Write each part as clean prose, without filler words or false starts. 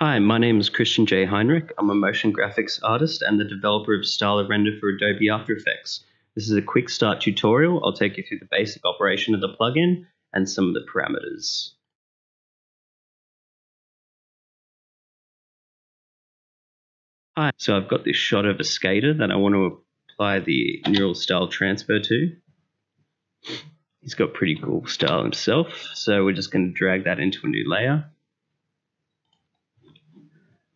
Hi, my name is Christian J. Heinrich. I'm a motion graphics artist and the developer of StylaRender for Adobe After Effects. This is a quick start tutorial. I'll take you through the basic operation of the plugin and some of the parameters. Hi, so I've got this shot of a skater that I want to apply the neural style transfer to. He's got pretty cool style himself, so we're just going to drag that into a new layer.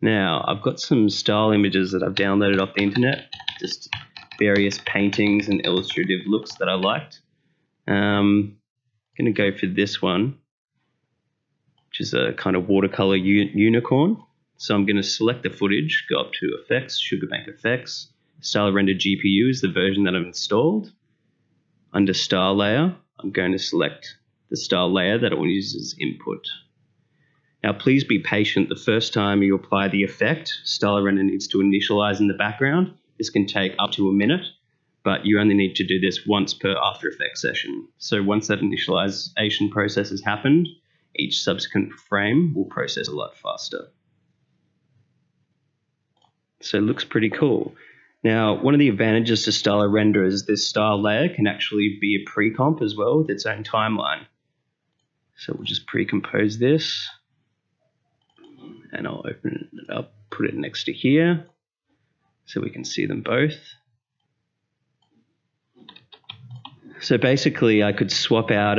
Now, I've got some style images that I've downloaded off the internet, just various paintings and illustrative looks that I liked. I'm going to go for this one, which is a kind of watercolor unicorn. So I'm going to select the footage, go up to Effects, Sugar Bank Effects. StylaRender GPU is the version that I've installed. Under Style Layer, I'm going to select the style layer that I want to use as input. Now, please be patient. The first time you apply the effect, StylaRender needs to initialize in the background. This can take up to a minute, but you only need to do this once per After Effects session. So once that initialization process has happened, each subsequent frame will process a lot faster. So it looks pretty cool. Now, one of the advantages to StylaRender is this style layer can actually be a pre-comp as well with its own timeline. So we'll just pre-compose this. And I'll open it up, put it next to here, so we can see them both. So basically, I could swap out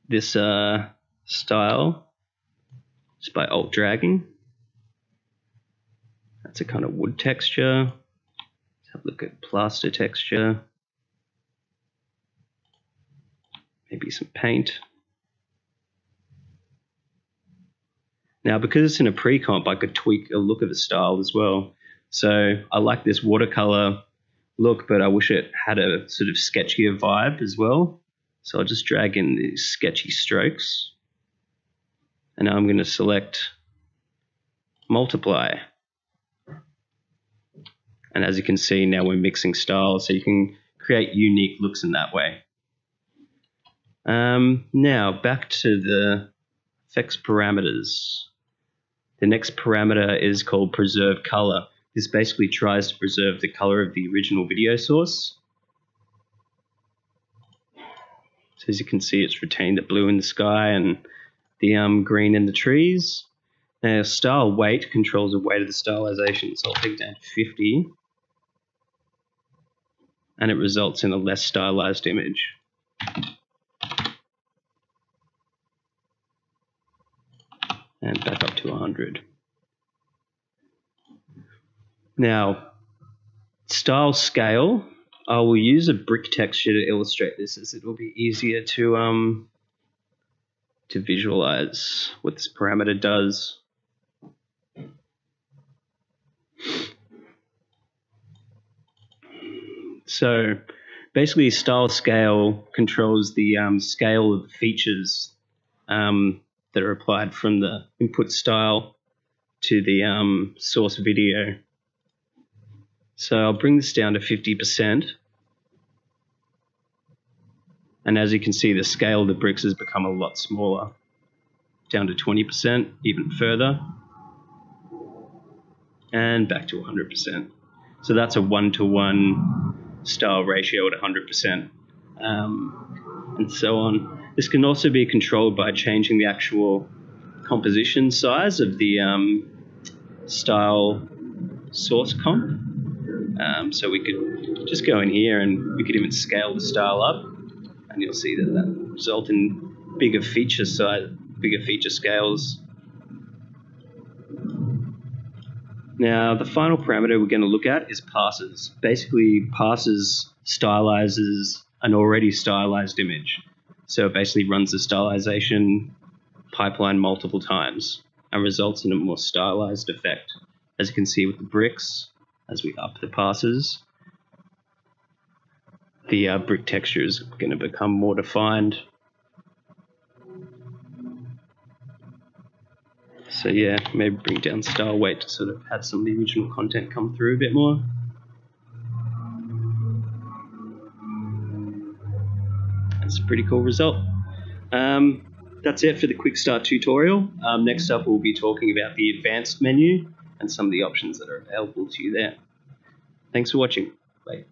this style just by alt dragging. That's a kind of wood texture. Let's have a look at plaster texture. Maybe some paint. Now, because it's in a pre-comp, I could tweak a look of the style as well. So I like this watercolor look, but I wish it had a sort of sketchier vibe as well. So I'll just drag in these sketchy strokes. And now I'm going to select multiply. And as you can see, now we're mixing styles, so you can create unique looks in that way. Now, back to the effects parameters. The next parameter is called preserve color. This basically tries to preserve the color of the original video source. So as you can see, it's retained the blue in the sky and the green in the trees. Now, style weight controls the weight of the stylization, so I'll take down to 50. And it results in a less stylized image. And back up to 100. Now, style scale, I will use a brick texture to illustrate this, as it will be easier to visualize what this parameter does. So basically, style scale controls the scale of the features that are applied from the input style to the source video. So I'll bring this down to 50%. And as you can see, the scale of the bricks has become a lot smaller, down to 20%, even further, and back to 100%. So that's a 1-to-1 style ratio at 100%, and so on. This can also be controlled by changing the actual composition size of the style source comp. So we could just go in here and we could even scale the style up, and you'll see that that will result in bigger feature scales. Now, the final parameter we're going to look at is passes. Basically, passes stylizes an already stylized image. So it basically runs the stylization pipeline multiple times and results in a more stylized effect. As you can see with the bricks, as we up the passes, the brick texture is going to become more defined. So yeah, maybe bring down style weight to sort of have some of the original content come through a bit more. That's a pretty cool result. that's it for the quick start tutorial. Next up, we'll be talking about the advanced menu and some of the options that are available to you there. Thanks for watching. Bye.